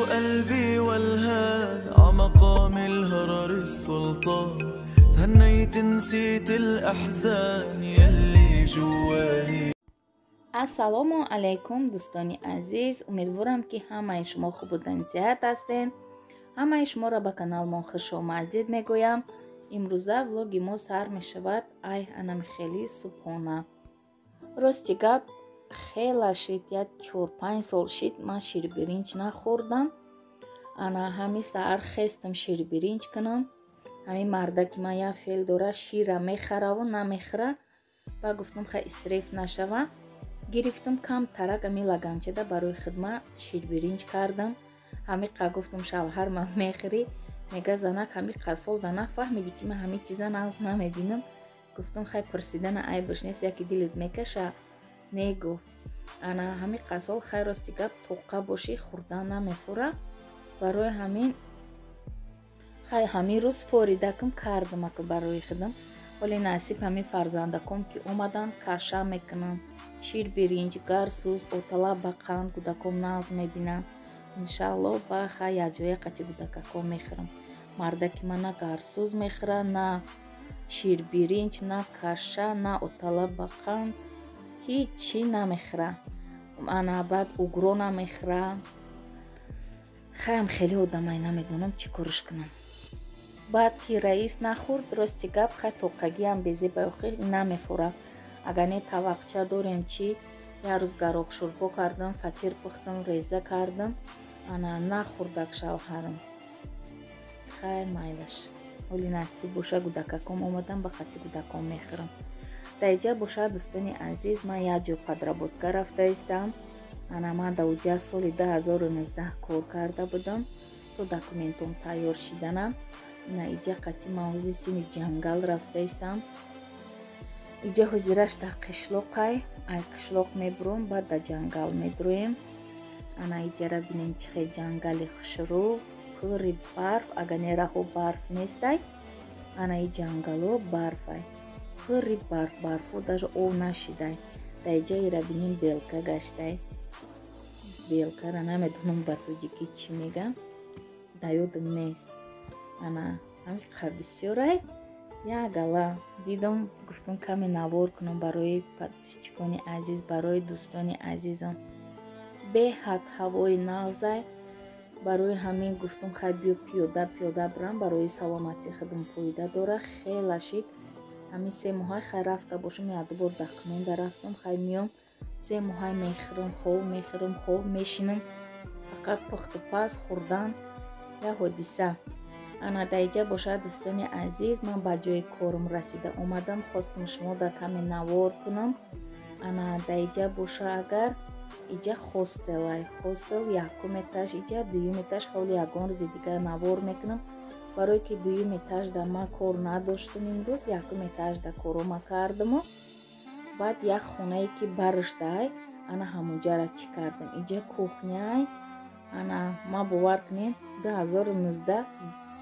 قلبي والهان عمقام الهرر السلطان تهنيت نسيت الأحزان يلي جواهي. ассалому алайкум дӯстони азиз, умедворам ки ҳамаи шумо хубу сеҳат ҳастед. ҳамаи шуморо ба каналмон хушомадид мегӯям. имрӯза влоги мо сар мешавад ай анами хели субҳона. рости гап хела шид, як 4-5 сол шид ман ширбиринҷ нахӯрдам. ана ҳами саҳар хестам ширбиринҷ кунам. ҳами мардаки ман як феъл дора, шира мехараву намехӯра. ба гуфтам хай исриф нашава. гирифтам камтарак ами лаганчада барои хидма ширбиринҷ кардам. ҳами қа гуфтам шавҳар ман мехӯрӣ? мега занак ҳами қасол да нафаҳмиди ки ман ҳами чиза нағз намебинам. гуфтам хай пурсидана айбаш нест, яки дилит мекаша. негуфт. ана ҳами қасол хай рости гап тоқа бошӣ хӯрдан намефура. барои ҳамин хай ҳамин рӯз форидакам кардам ака барои худам. ҳоли насиб ҳамин фарзандаком ки омадан каша мекунам, ширбиринҷ, гарсӯз, отала ба қанд кӯдаком нағз мебинам. иншааллоҳ ба хай якҷоя қати кӯдакаком мехӯрам. мардаки ман на гарсӯз мехӯра, на ширбиринҷ, на каша, на отала ба қанд, ҳеҷ чӣ намехӯра. ана баъд угро намехӯра. хаям хеле одамай намедонам чӣ корш кунам. баъд ки раис нахӯрд, рости гап хай тоқагиам безе байохи намефура. агар не тавақча дорем чӣ, як рӯз гароқ шӯрбо кардам, фатир пухтам, реза кардам. ана нахӯрдак шавҳарам. хай майлаш, ҳоли насиб боша кӯдакаком омадам, ба хати кӯдаком мехӯрам. дар иҷа боша дӯстони азиз, ман як ҷо падработка рафта истам. ана ман 12 соли 2019 кор карда будам. то документом тайёр шиданам. ина иҷа қати мавзи сини ҷангал рафта истам. иҷа ҳозираш дар қишлоқай. ай қишлоқ мебуром, баъд дар ҷангал медроем. ана иҷара бинем чӣ хел ҷангали хушрӯ, пури барф. агар нераҳо барф нестай, ана и ҷангалҳо барфай, пури барф, барфҳо даже ов нашидай. дар иҷа ира бинем белка гаштай. белкара намедонам ба тоҷикӣ чӣ мегам, дар ёдам нест. ана ҳами қабисёрай як гала дидам, гуфтам каме навор кунам барои подписчикони азиз, барои дӯстони азизам. беҳад ҳавои нағзай. барои ҳамин гуфтам хай биё пиёда бурам, барои саломатии худам фоида дора. хела шид ҳамин 3 моҳай хай рафта бошам, як дубор документа рафтам. хай миём 3 моҳай мехӯрам, хов мехӯрам, хов мешинам. фақат пухту паз хӯрдан як ҳодиса. ана дар иҷа бошад дӯстони азиз, ман ба ҷои корам расида омадам. хостам шумо да каме навор кунам. ана дар иҷа боша агар иҷа хостелай, хостел якум этаж, иҷа дуюм этаж. ҳоли ягон рӯзи дигар навор мекунам, барое ки дуюм этаж да ман кор надоштам. имрӯз якум этаж да корома кардамо. баъд як хонае ки барш дай, ана ҳамунҷара чӣ кардам. иҷа кухняй. ана ма бовар кунем 2019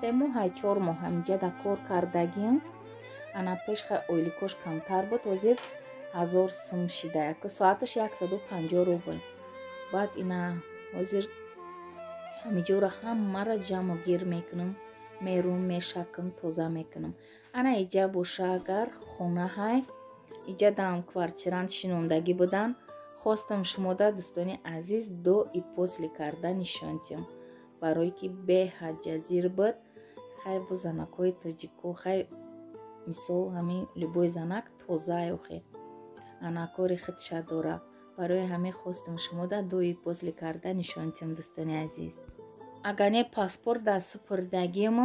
3 моҳай 4 моҳ ҳамиҷа да кор кардагиам. ана пеш хай ойликош камтар буд, ҳозир 1000 сум шида, яка соаташ 150 рубл. баъд ина ҳозир ҳамиҷора ҳамара ҷамъу гир мекунам, мерум, мешакам, тоза мекунам. ана иҷа боша агар хонаҳай, иҷа дам квартирант шинондагӣ будан. хостам шумода дӯстони азиз до и после карда нишон тиҳам, барое ки беҳад ҷазир буд. хай бо занакҳои тоҷико, хай мисол ҳамин любой занак тозаи охе, ана кори худша дора. барои ҳамин хостам шумода до и после карда нишон тиҳам дӯстони азиз. агар не паспорт дар супурдагиам,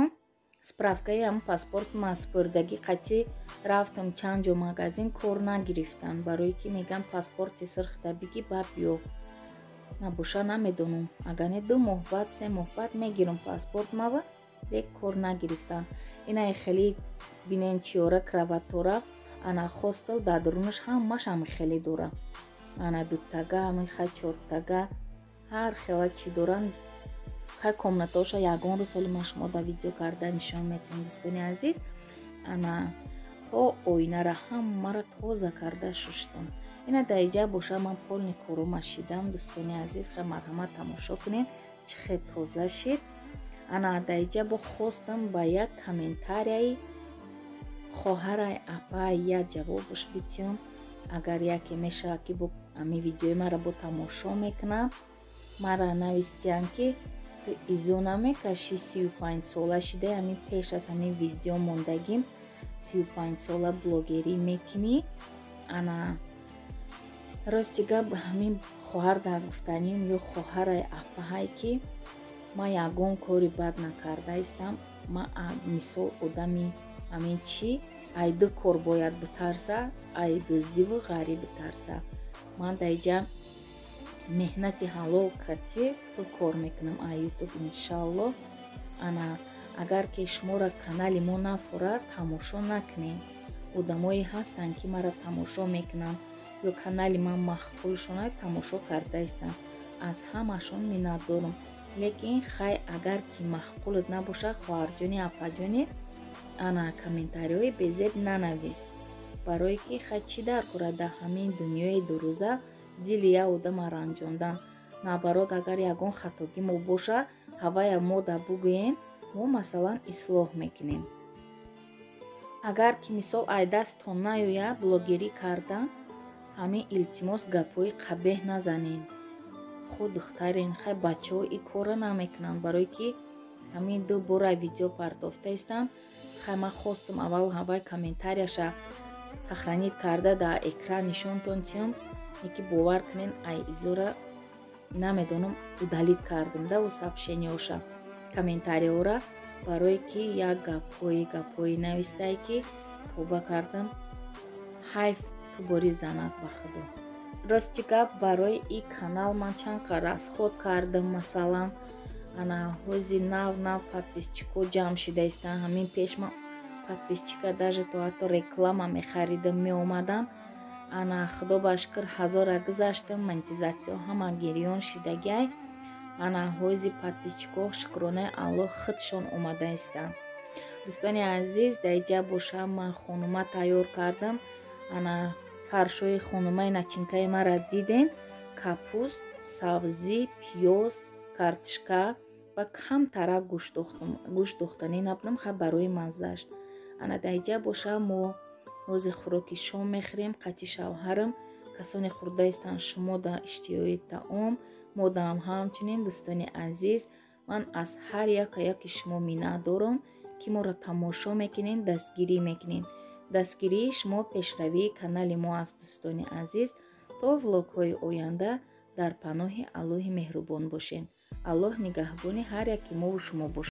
справкаи ҳам паспорт ма супурдагӣ қатӣ рафтам чанд ҷо магазин, кор нагирифтан. барое ки мегам паспорти сирхта бигӣ ба биё. набоша намедонам, агар не 2 моҳ баъд 3 моҳ баъд мегирам паспорт мава, лек кор нагирифтан. ина хеле бинен чиёра краватора. ана хостел дар дурунаш ҳамаш ҳами хеле дора. ана 2 тага, ҳамин хай 4 тага, ҳар хела чӣ доран. хай комнатаоша ягон рӯз ҳоли ман шумо да видео карда нишон метиҳам дӯстони азиз. ана то оинара ҳамара тоза карда шуштам. ина дар иҷа боша ман полни корома шидам дӯстони азиз. хай марҳамат тамошо кунед чӣ хел тоза шид. Ана даиҷа бо хостам ба як комментарияи хоҳарай апа як ҷавобаш битиём. Агар яке мешавад ки бо ами видеои мара бо тамошо мекунам, мара навистиян ки ту изо намекашӣ 35 сола шидаи ами пеш аз ҳамин видео мондагим 35 сола блогерӣ мекунӣ. Ана рости гап ҳамин хоҳар дар гуфтаним ё хоҳарай апаҳай ки ман ягон кори бад накардаистам. Ман мисол одами ҳамин чӣ ай ду кор бояд битарса, ай дуздиву ғариб битарса. Ман даиҷа меҳнати ҳалол кати ту кор мекунам ай ютуб иншааллоҳ. Ана агар ки шуморо канали мо нафурад, тамошо накунем. Одамое ҳастанд ки мара тамошо мекунанд ё канали ман махқул шунад тамошо кардаистанд. Аз ҳамашон миннатдорам. Лекин хай агар ки махқулат набошад, хоҳарҷони апаҷоне, ана комментариҳои безеб нанавис. Барое ки хай чӣ дар кора дар ҳамин дунёи дурӯза дили як одама ранҷондан. Наоборот, агар ягон хатоги мо бошад, ҳавая мо да бугӯем, мо масалан ислоҳ мекунем. Агар ки мисол ай дасттон наёяд блогерӣ кардан, ҳамин илтимос гапҳои қабеҳ назанед. худ духтарен, хай бачаҳо ин кора намекунанд. Барое ки ҳамин ду бора видео партофтаистам. Хай ман хостам аввал комментарияша сохранит карда дар экран нишонтон тиём. Яки бовар кунед ай изора намедонам удалит кардам да у сообщениёша комментариҳора. Барое ки як гапҳои навистае ки توبه کردم حیف تو باری زند به خدا. راستی گپ برای این کانال من چند расход کردم. مثلا انا حوزی نو подписчиков جمع شده استن. همین پیش من подписчика даже تو حتی реклама میخریدم میومدم. انا خدا بشکر 1000 گذاشتم монетизация همه گریان شدگی. انا حوزی подписчиков شکرانه аллох خودشون اومده استن. دوستانی عزیز در اینجا باشه من خانومه تیار کردم. انا فرشوی خانومه начинкаи мара диден. کاپوست، سبزی، پیاز، کارتشکا و کم ترک گوشت دختنی نبودم خب برای مزهش. انا در اینجا باشه ما روز خوراکی شام میخوریم. قطعی شوهرم کسانی خورده استن شما در اشتیاقی طعام ما دام همچنین. دوستانی عزیز من از هر یک شما منت دارم که ما را تماشا میکنین، دستگیری میکنین. دستگیری شما پیشروی کانال ما است. دوستانی عزیز تا ولاگ های آینده در پناه الله مهربان باشین. الله نگهبان هر یکی ما و شما باشه.